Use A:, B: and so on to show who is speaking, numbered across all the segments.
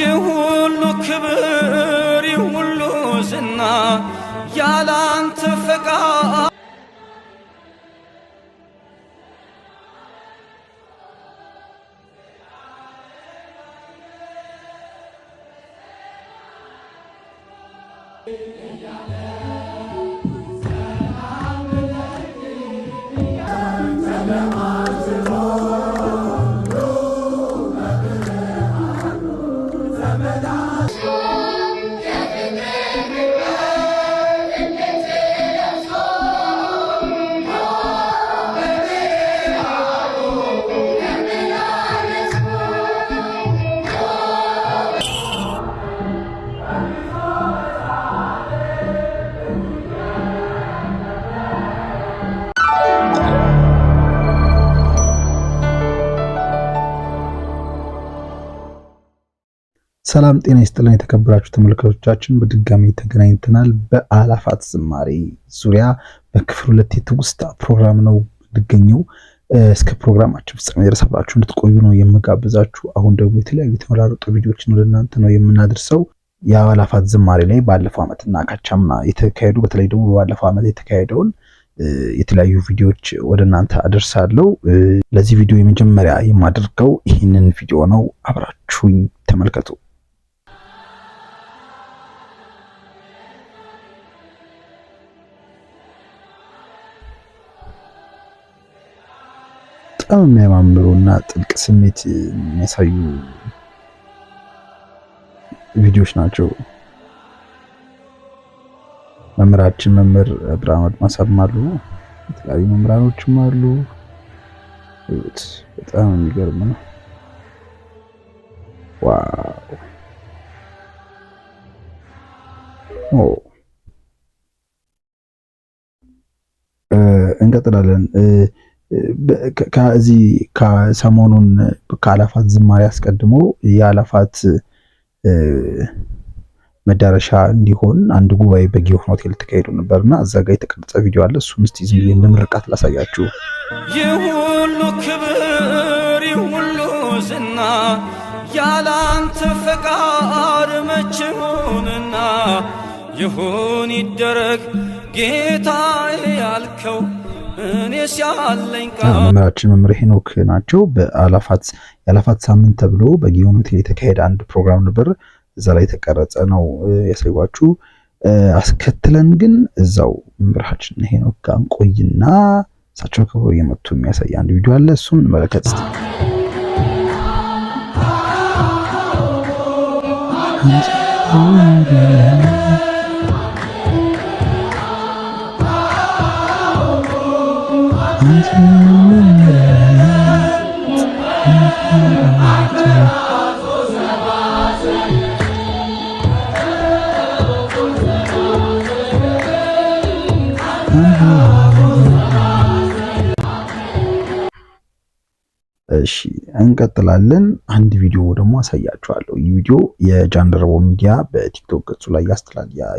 A: የሁሉ ክብር የሁሉ ዝና ያላንተ ፈቃድ
B: ሰላም ጤና ይስጥልን የተከበራችሁ ተመልካቾቻችን፣ በድጋሚ ተገናኝተናል። በአላፋት ዝማሬ ዙሪያ በክፍል 2 የትውስታ ፕሮግራም ነው የምንገኘው። እስከ ፕሮግራማችን ፍጻሜ ድረስ አብራችሁ እንድትቆዩ ነው የምጋብዛችሁ። አሁን ደግሞ የተለያዩ የተመራረጡ ቪዲዮዎችን ወደ እናንተ ነው የምናደርሰው። የአላፋት ዝማሬ ላይ ባለፈው ዓመትና ካቻምና የተካሄዱ በተለይ ደግሞ ባለፈው ዓመት የተካሄደውን የተለያዩ ቪዲዮዎች ወደ እናንተ አደርሳለሁ። ለዚህ ቪዲዮ የመጀመሪያ የማደርገው ይህንን ቪዲዮ ነው። አብራችሁኝ ተመልከቱ። በጣም የሚያማምሩና ጥልቅ ስሜት የሚያሳዩ ቪዲዮዎች ናቸው። መምህራችን መምህር ብርሃኑ አድማሳም አሉ፣ የተለያዩ መምህራኖችም አሉ። በጣም የሚገርም ነው። ዋው! እንቀጥላለን። ከዚህ ከሰሞኑን ከአላፋት ዝማሬ አስቀድሞ የአላፋት መዳረሻ እንዲሆን አንድ ጉባኤ በጊዮን ሆቴል ተካሂዶ ነበርና እዛ ጋር የተቀረጸ ቪዲዮ አለ። እሱን እስቲ ዝም ብዬ ለምርቃት ላሳያችሁ።
A: የሁሉ ክብር የሁሉ ዝና ያላንተ ፈቃድ መቼ ሆነና ይሁን ይደረግ ጌታዬ ያልከው እኔስ ያለኝ
B: መምህራችን መምህር ሄኖክ ናቸው። የአላፋት ሳምንት ተብሎ በጊዮን ሆቴል የተካሄደ አንድ ፕሮግራም ነበር። እዛ ላይ የተቀረጸ ነው ያሳይዋችሁ። አስከትለን ግን እዛው መምህራችን ሄኖክ ጋር ቆይና እሳቸው ከበሮ እየመቱ የሚያሳይ አንድ ቪዲዮ አለ። እሱን እንመለከት እስቲ። እሺ እንቀጥላለን። አንድ ቪዲዮ ደግሞ አሳያችኋለሁ። ይህ ቪዲዮ የጃንደረባው ሚዲያ በቲክቶክ ገጹ ላይ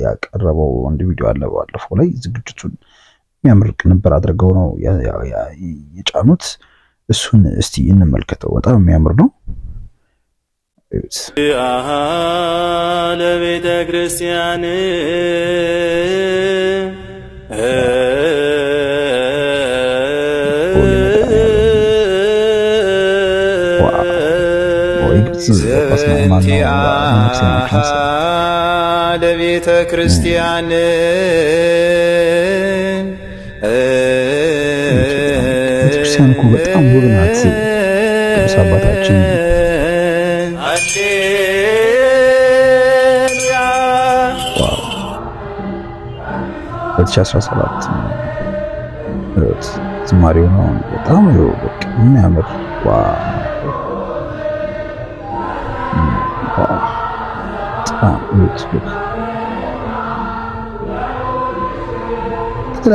B: ያቀረበው አንድ ቪዲዮ አለ። ባለፈው ላይ ዝግጅቱን የሚያምር ቅንብር አድርገው ነው የጫኑት። እሱን እስቲ እንመልከተው። በጣም የሚያምር ነው።
A: ለቤተ ክርስቲያን ለቤተ ክርስቲያን
B: ቤተክርስቲያን እኮ በጣም ውብ ናት። ቅዱስ አባታችን 2017 ዝማሬው ነው። በጣም በቃ የሚያምር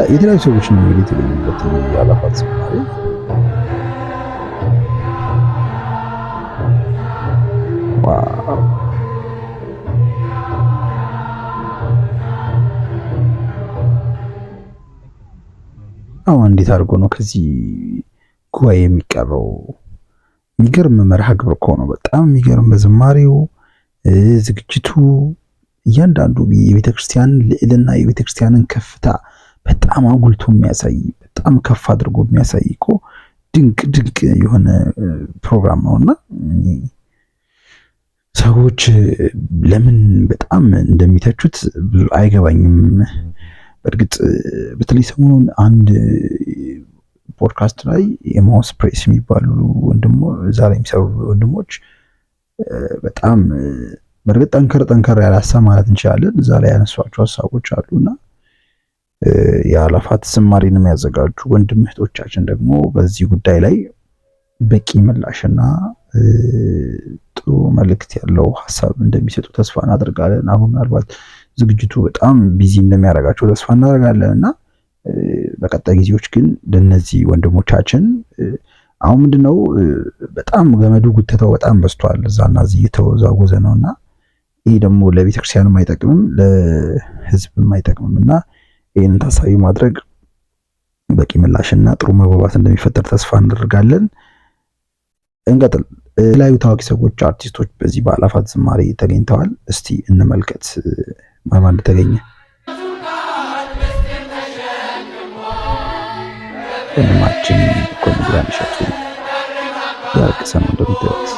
B: የተለያዩ ሰዎች ነው እንግዲህ የተገኙበት የአላፋት ዝማሬ። አሁን እንዴት አድርጎ ነው ከዚህ ጉባኤ የሚቀረው? የሚገርም መርሃ ግብር እኮ ነው። በጣም የሚገርም በዝማሬው ዝግጅቱ እያንዳንዱ የቤተክርስቲያን ልዕልና የቤተክርስቲያንን ከፍታ በጣም አጉልቶ የሚያሳይ በጣም ከፍ አድርጎ የሚያሳይ እኮ ድንቅ የሆነ ፕሮግራም ነውና ሰዎች ለምን በጣም እንደሚተቹት ብዙ አይገባኝም። በእርግጥ በተለይ ሰሞኑን አንድ ፖድካስት ላይ ኤማውስ ፕሬስ የሚባሉ ዛሬ የሚሰሩ ወንድሞች በጣም በእርግጥ ጠንከር ያለ ሀሳብ ማለት እንችላለን እዛ ላይ ያነሷቸው ሀሳቦች አሉና የአእላፋት ዝማሬን የሚያዘጋጁ ወንድም እህቶቻችን ደግሞ በዚህ ጉዳይ ላይ በቂ ምላሽና ጥሩ መልእክት ያለው ሀሳብ እንደሚሰጡ ተስፋ እናደርጋለን። አሁን ምናልባት ዝግጅቱ በጣም ቢዚ እንደሚያደርጋቸው ተስፋ እናደርጋለንና በቀጣይ ጊዜዎች ግን ለነዚህ ወንድሞቻችን አሁን ምንድነው በጣም ገመዱ ጉተታው በጣም በዝቷል። እዛና እዚህ የተወዛወዘ ነውና ይሄ ደግሞ ለቤተክርስቲያንም አይጠቅምም ለህዝብም አይጠቅምምና ይሄንን ታሳቢ ማድረግ በቂ ምላሽና ጥሩ መግባባት እንደሚፈጠር ተስፋ እናደርጋለን። እንቀጥል። የተለያዩ ታዋቂ ሰዎች አርቲስቶች በዚህ በአእላፋት ዝማሬ ተገኝተዋል። እስቲ እንመልከት ማን እንደተገኘ። ወንድማችን ኮሜዲያን እሸቱ ያልቅሰም እንደምታዩት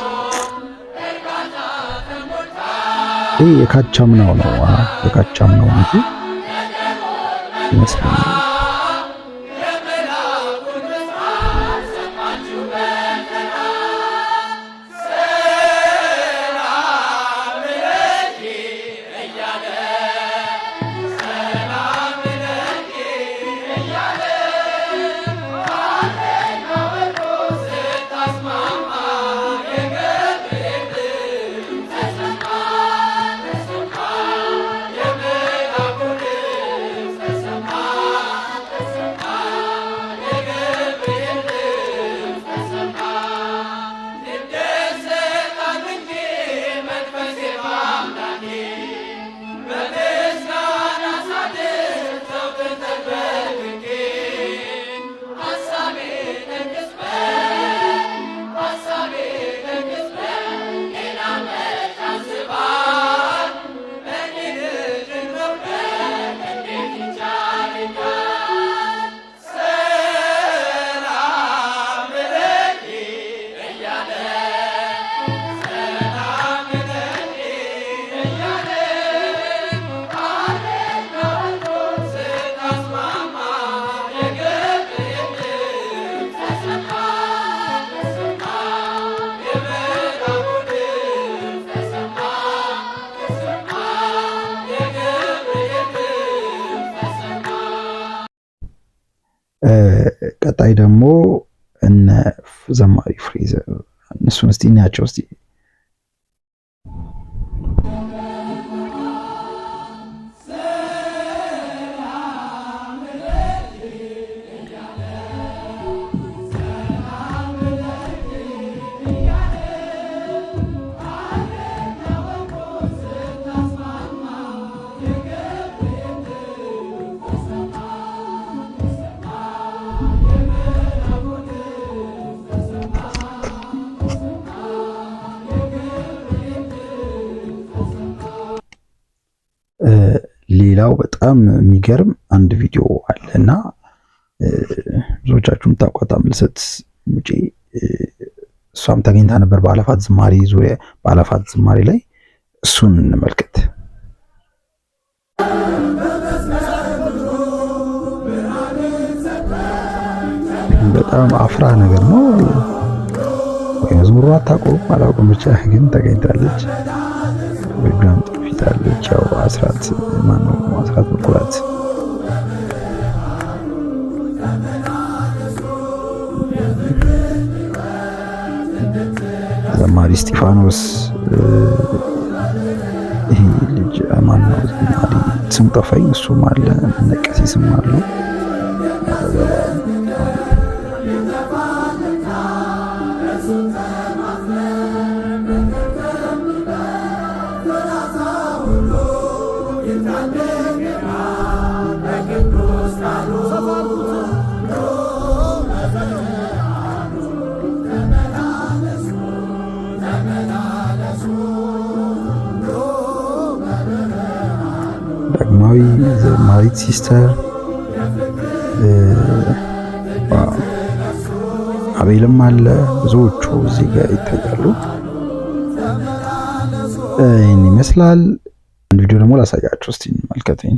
B: ይሄ የካቻምናው ነው የካቻምናው እንጂ ይመስለኛል። ቀጣይ ደግሞ እነ ዘማሪ ፍሬዘር እነሱን እስቲ እናያቸው እስቲ። ሌላው በጣም የሚገርም አንድ ቪዲዮ አለና ብዙዎቻችሁም ታውቋት አምልሰት ሙጬ እሷም ተገኝታ ነበር በአእላፋት ዝማሬ ዙሪያ በአእላፋት ዝማሬ ላይ እሱን እንመልከት። በጣም አፍራ ነገር ነው ወይ መዝሙሩ አታውቁም አላውቅም ብቻ ግን ተገኝታለች። በግራም ጥፊታለች ያው አስራት በኩራት ዘማሪ እስጢፋኖስ ይሄ ልጅ ማነው ዘማሪ ስም ጠፋኝ እሱም አለ ነቀሲስም አለ። ዘማሪት ሲስተር አቤልም አለ። ብዙዎቹ እዚህ ጋር ይታያሉ። ይህን ይመስላል። አንድ ቪዲዮ ደግሞ ላሳያችሁ እስቲ እንመልከተኝ።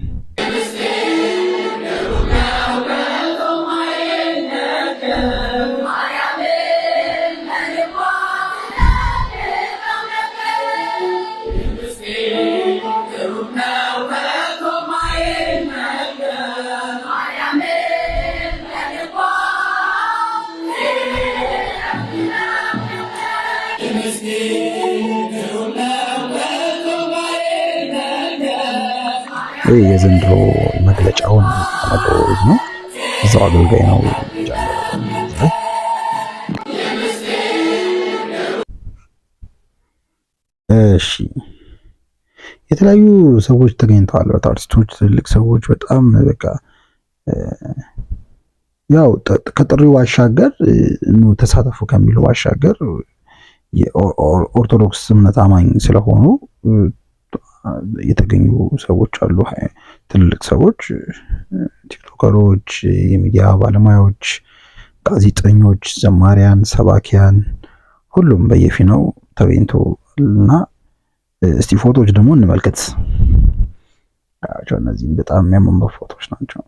B: ይህ የዘንድሮ መግለጫውን ተናገረው ነው። እዛው አገልጋይ ነው። እሺ የተለያዩ ሰዎች ተገኝተዋል። አርቲስቶች፣ ትልቅ ሰዎች በጣም በቃ ያው ከጥሪው ባሻገር ተሳተፉ ከሚለው ባሻገር የኦርቶዶክስ እምነት አማኝ ስለሆኑ የተገኙ ሰዎች አሉ። ትልልቅ ሰዎች፣ ቲክቶከሮች፣ የሚዲያ ባለሙያዎች፣ ጋዜጠኞች፣ ዘማሪያን፣ ሰባኪያን ሁሉም በየፊናው ተገኝተውና እስቲ ፎቶዎች ደግሞ እንመልከት። እነዚህም በጣም የሚያማምሩ ፎቶዎች ናቸው።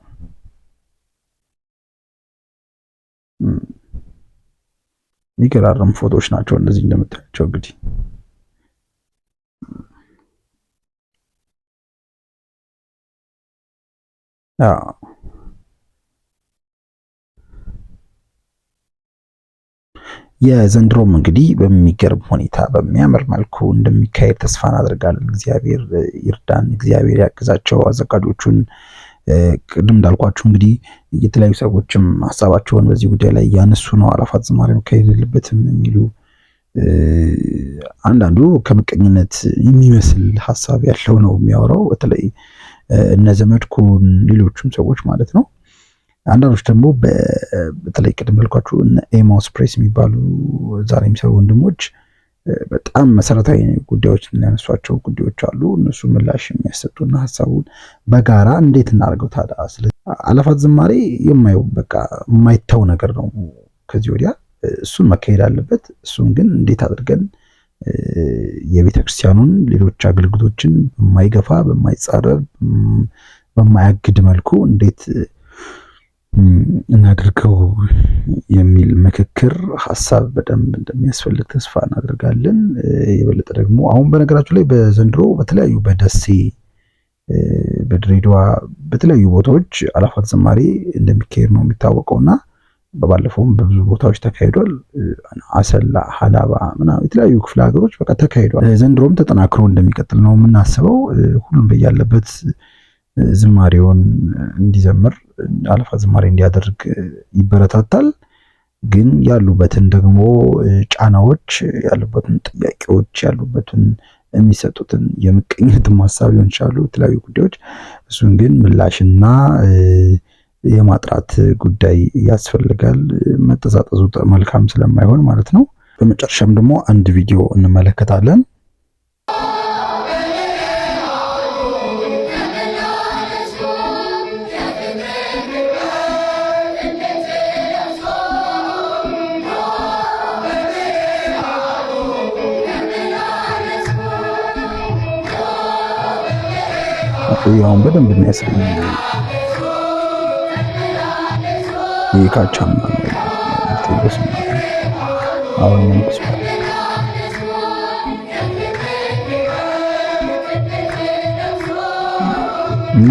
B: የሚገራርም ፎቶዎች ናቸው እነዚህ እንደምታያቸው እንግዲህ የዘንድሮም እንግዲህ በሚገርም ሁኔታ በሚያምር መልኩ እንደሚካሄድ ተስፋ እናደርጋለን። እግዚአብሔር ይርዳን፣ እግዚአብሔር ያግዛቸው አዘጋጆቹን። ቅድም እንዳልኳችሁ እንግዲህ የተለያዩ ሰዎችም ሀሳባቸውን በዚህ ጉዳይ ላይ እያነሱ ነው። አእላፋት ዝማሬ መካሄድ የለበትም የሚሉ አንዳንዱ ከምቀኝነት የሚመስል ሀሳብ ያለው ነው የሚያወራው፣ በተለይ እነ ዘመድኩን ሌሎችም ሰዎች ማለት ነው። አንዳንዶች ደግሞ በተለይ ቅድም ያልኳችሁ እነ ኤማውስ ፕሬስ የሚባሉ ዛሬ የሚሰሩ ወንድሞች በጣም መሰረታዊ ጉዳዮች የሚያነሷቸው ጉዳዮች አሉ። እነሱ ምላሽ የሚያሰጡና ሀሳቡን በጋራ እንዴት እናደርገው ታዲያ። ስለዚህ አእላፋት ዝማሬ በቃ የማይተው ነገር ነው ከዚህ ወዲያ። እሱን መካሄድ አለበት። እሱን ግን እንዴት አድርገን የቤተክርስቲያኑን ሌሎች አገልግሎቶችን በማይገፋ በማይጻረር በማያግድ መልኩ እንዴት እናድርገው የሚል ምክክር ሀሳብ በደንብ እንደሚያስፈልግ ተስፋ እናደርጋለን። የበለጠ ደግሞ አሁን በነገራችሁ ላይ በዘንድሮ በተለያዩ በደሴ፣ በድሬዳዋ በተለያዩ ቦታዎች አእላፋት ዝማሬ እንደሚካሄድ ነው የሚታወቀውና በባለፈውም በብዙ ቦታዎች ተካሂዷል። አሰላ፣ ሀላባ ምናምን የተለያዩ ክፍለ ሀገሮች በቃ ተካሂዷል። ዘንድሮም ተጠናክሮ እንደሚቀጥል ነው የምናስበው። ሁሉም በያለበት ዝማሬውን እንዲዘምር አእላፋት ዝማሬ እንዲያደርግ ይበረታታል። ግን ያሉበትን ደግሞ ጫናዎች፣ ያሉበትን ጥያቄዎች፣ ያሉበትን የሚሰጡትን የምቀኝነት ሀሳብ ሊሆን ይችላሉ የተለያዩ ጉዳዮች፣ እሱን ግን ምላሽና የማጥራት ጉዳይ ያስፈልጋል። መጠዛጠዙ መልካም ስለማይሆን ማለት ነው። በመጨረሻም ደግሞ አንድ ቪዲዮ እንመለከታለን። ያውን በደንብ የሚያሳይ የካቻማ ቴዎስ አሁን መንኩስ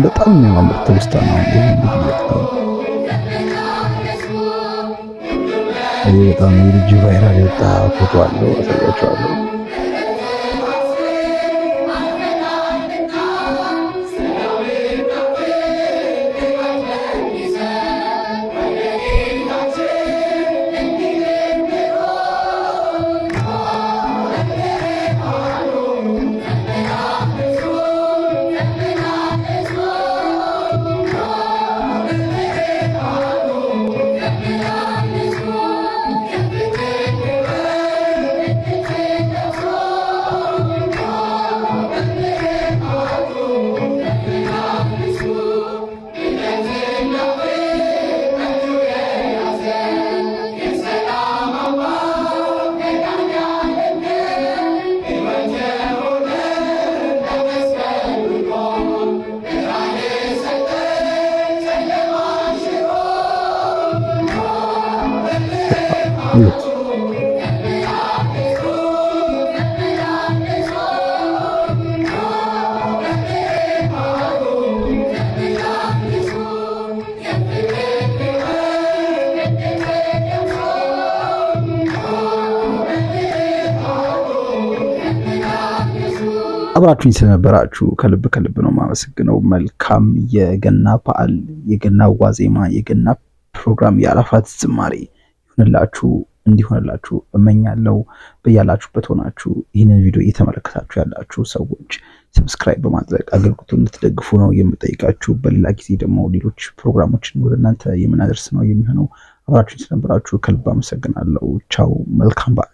B: በጣም የሚያምር ትውስታ ነው። ይሄ በጣም የልጅ ቫይራል የወጣ ፎቶ አለው፣ አሳያችኋለሁ። አብራችሁኝ ስለነበራችሁ ከልብ ነው ማመሰግነው። መልካም የገና በዓል፣ የገና ዋዜማ፣ የገና ፕሮግራም፣ የአዕላፋት ዝማሬ ይሁንላችሁ እንዲሆንላችሁ እመኛለሁ። በያላችሁበት ሆናችሁ ይህንን ቪዲዮ እየተመለከታችሁ ያላችሁ ሰዎች ሰብስክራይብ በማድረግ አገልግሎቱን እንድትደግፉ ነው የምጠይቃችሁ። በሌላ ጊዜ ደግሞ ሌሎች ፕሮግራሞችን ወደ እናንተ የምናደርስ ነው የሚሆነው። አብራችሁኝ ስለነበራችሁ ከልብ አመሰግናለሁ። ቻው፣ መልካም በዓል።